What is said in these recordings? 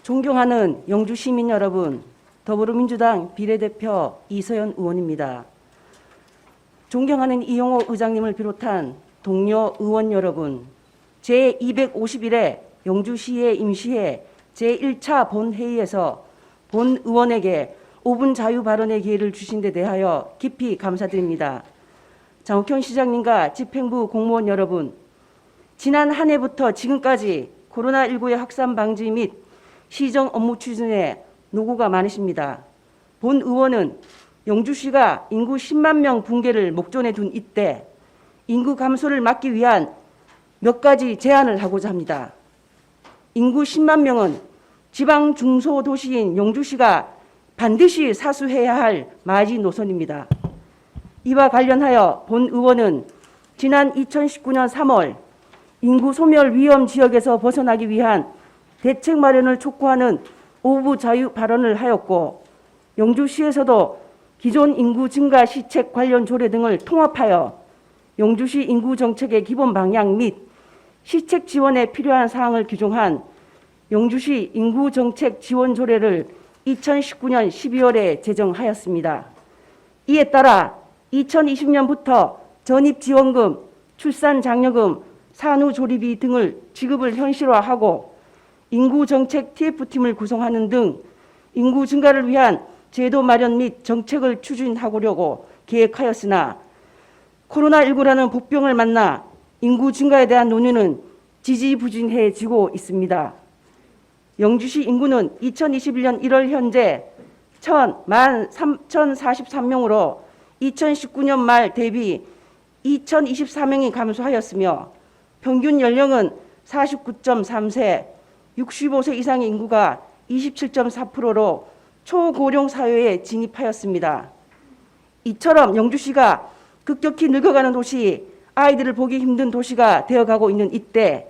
존경하는 영주 시민 여러분, 더불어민주당 비례대표 이서연 의원입니다. 존경하는 이용호 의장님을 비롯한 동료 의원 여러분, 제251회 영주시의 임시회 제1차 본회의에서 본 의원에게 5분 자유 발언의 기회를 주신 데 대하여 깊이 감사드립니다. 장욱현 시장님과 집행부 공무원 여러분, 지난 한 해부터 지금까지 코로나19의 확산 방지 및 시정 업무 추진에 노고가 많으십니다. 본 의원은 영주시가 인구 10만 명 붕괴를 목전에 둔 이때 인구 감소를 막기 위한 몇 가지 제안을 하고자 합니다. 인구 10만 명은 지방 중소도시인 영주시가 반드시 사수해야 할 마지노선입니다. 이와 관련하여 본 의원은 지난 2019년 3월 인구 소멸 위험 지역에서 벗어나기 위한 대책 마련을 촉구하는 오부 자유 발언을 하였고, 영주시에서도 기존 인구 증가 시책 관련 조례 등을 통합하여 영주시 인구 정책의 기본 방향 및 시책 지원에 필요한 사항을 규정한 영주시 인구 정책 지원 조례를 2019년 12월에 제정하였습니다. 이에 따라 2020년부터 전입지원금, 출산장려금, 산후조리비 등을 지급을 현실화하고 인구정책 TF팀을 구성하는 등 인구 증가를 위한 제도 마련 및 정책을 추진하려고 계획하였으나 코로나19라는 복병을 만나 인구 증가에 대한 논의는 지지부진해지고 있습니다. 영주시 인구는 2021년 1월 현재 1043명으로 2019년 말 대비 2024명이 감소하였으며 평균 연령은 49.3세, 65세 이상의 인구가 27.4%로 초고령 사회에 진입하였습니다. 이처럼 영주시가 급격히 늙어가는 도시, 아이들을 보기 힘든 도시가 되어가고 있는 이때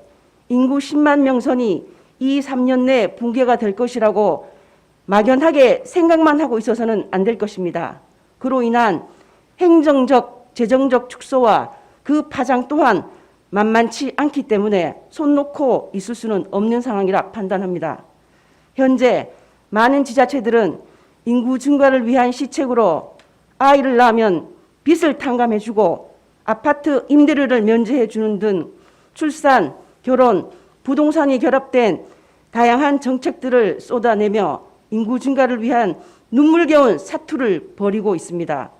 인구 10만 명 선이 2, 3년 내 붕괴가 될 것이라고 막연하게 생각만 하고 있어서는 안 될 것입니다. 그로 인한 행정적, 재정적 축소와 그 파장 또한 만만치 않기 때문에 손 놓고 있을 수는 없는 상황이라 판단합니다. 현재 많은 지자체들은 인구 증가를 위한 시책으로 아이를 낳으면 빚을 탕감해주고 아파트 임대료를 면제해주는 등 출산, 결혼, 부동산이 결합된 다양한 정책들을 쏟아내며 인구 증가를 위한 눈물겨운 사투를 벌이고 있습니다.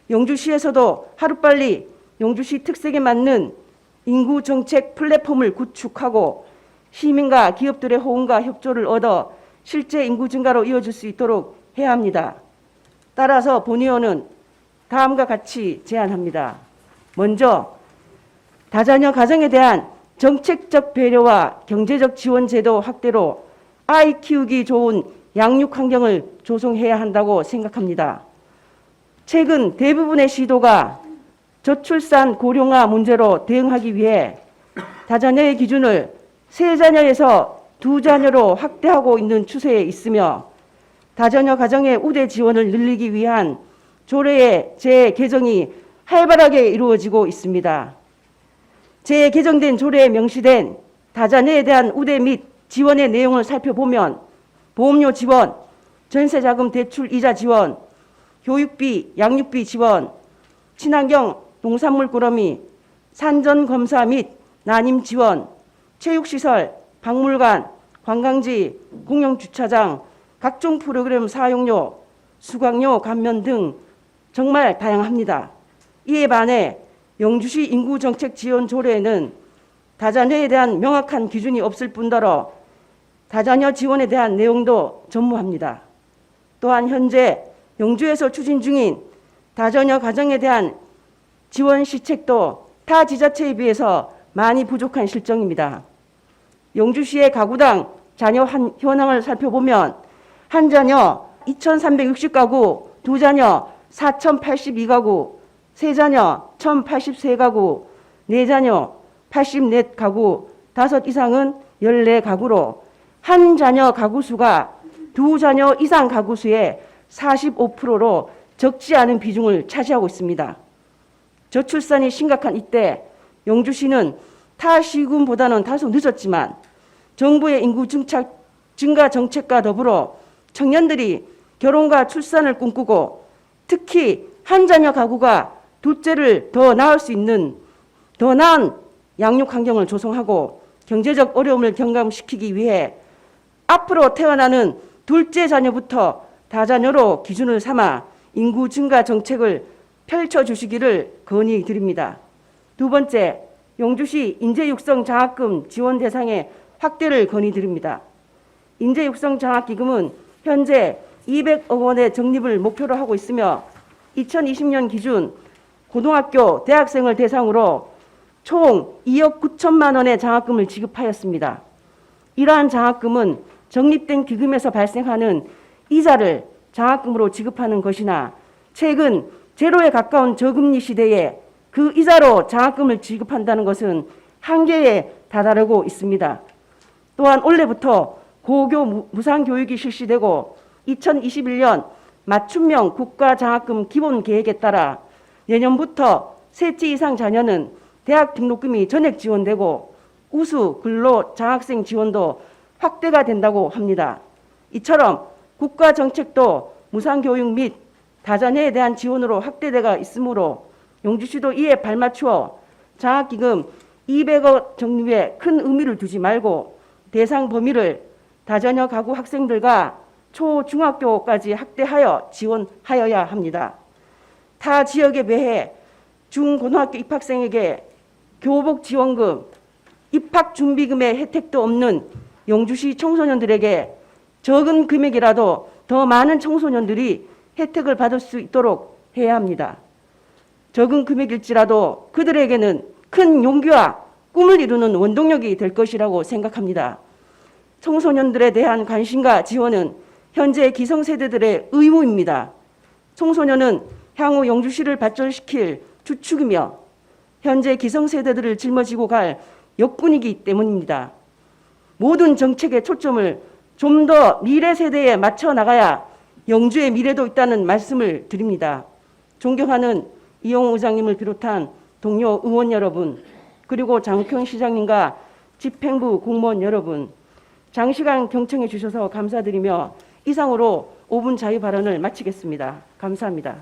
영주시에서도 하루빨리 영주시 특색에 맞는 인구 정책 플랫폼을 구축하고 시민과 기업들의 호응과 협조를 얻어 실제 인구 증가로 이어질 수 있도록 해야 합니다. 따라서 본 의원은 다음과 같이 제안합니다. 먼저 다자녀 가정에 대한 정책적 배려와 경제적 지원 제도 확대로 아이 키우기 좋은 양육 환경을 조성해야 한다고 생각합니다. 최근 대부분의 시도가 저출산 고령화 문제로 대응하기 위해 다자녀의 기준을 3자녀에서 2자녀로 확대하고 있는 추세에 있으며 다자녀 가정의 우대 지원을 늘리기 위한 조례의 재개정이 활발하게 이루어지고 있습니다. 재개정된 조례에 명시된 다자녀에 대한 우대 및 지원의 내용을 살펴보면 보험료 지원, 전세자금 대출 이자 지원, 교육비, 양육비 지원, 친환경 농산물 꾸러미, 산전검사 및 난임 지원, 체육시설, 박물관, 관광지, 공영주차장, 각종 프로그램 사용료, 수강료 감면 등 정말 다양합니다. 이에 반해 영주시 인구정책 지원 조례에는 다자녀에 대한 명확한 기준이 없을 뿐더러 다자녀 지원에 대한 내용도 전무합니다. 또한 현재 영주에서 추진 중인 다자녀 가정에 대한 지원 시책도 타 지자체에 비해서 많이 부족한 실정입니다. 영주시의 가구당 자녀 현황을 살펴보면 한 자녀 2,360가구, 두 자녀 4,082가구, 세 자녀 1,083가구, 네 자녀 84가구, 5 이상은 14가구로 한 자녀 가구 수가 두 자녀 이상 가구 수의 45%로 적지 않은 비중을 차지하고 있습니다. 저출산이 심각한 이때 영주시는 타 시군보다는 다소 늦었지만 정부의 인구 증가 정책과 더불어 청년들이 결혼과 출산을 꿈꾸고 특히 한 자녀 가구가 둘째를 더 낳을 수 있는 더 나은 양육 환경을 조성하고 경제적 어려움을 경감시키기 위해 앞으로 태어나는 둘째 자녀부터 다자녀로 기준을 삼아 인구 증가 정책을 펼쳐주시기를 건의드립니다. 두 번째, 용주시 인재육성 장학금 지원 대상의 확대를 건의드립니다. 인재육성 장학기금은 현재 200억 원의 적립을 목표로 하고 있으며 2020년 기준 고등학교, 대학생을 대상으로 총 2억 9천만 원의 장학금을 지급하였습니다. 이러한 장학금은 적립된 기금에서 발생하는 이자를 장학금으로 지급하는 것이나 최근 제로에 가까운 저금리 시대에 그 이자로 장학금을 지급한다는 것은 한계에 다다르고 있습니다. 또한 올해부터 고교 무상교육이 실시되고 2021년 맞춤형 국가장학금 기본계획에 따라 내년부터 셋째 이상 자녀는 대학 등록금이 전액 지원되고 우수 근로장학생 지원도 확대가 된다고 합니다. 이처럼 국가정책도 무상교육 및 다자녀에 대한 지원으로 확대되어 있으므로 용주시도 이에 발맞추어 장학기금 200억 적립에 큰 의미를 두지 말고 대상 범위를 다자녀 가구 학생들과 초중학교까지 확대하여 지원하여야 합니다. 타 지역에 비해 중고등학교 입학생에게 교복지원금, 입학준비금의 혜택도 없는 용주시 청소년들에게 적은 금액이라도 더 많은 청소년들이 혜택을 받을 수 있도록 해야 합니다. 적은 금액일지라도 그들에게는 큰 용기와 꿈을 이루는 원동력이 될 것이라고 생각합니다. 청소년들에 대한 관심과 지원은 현재 기성세대들의 의무입니다. 청소년은 향후 용주시를 발전시킬 주축이며 현재 기성세대들을 짊어지고 갈 역군이기 때문입니다. 모든 정책의 초점을 좀 더 미래 세대에 맞춰 나가야 영주의 미래도 있다는 말씀을 드립니다. 존경하는 이용호 의장님을 비롯한 동료 의원 여러분, 그리고 장우평 시장님과 집행부 공무원 여러분, 장시간 경청해 주셔서 감사드리며 이상으로 5분 자유 발언을 마치겠습니다. 감사합니다.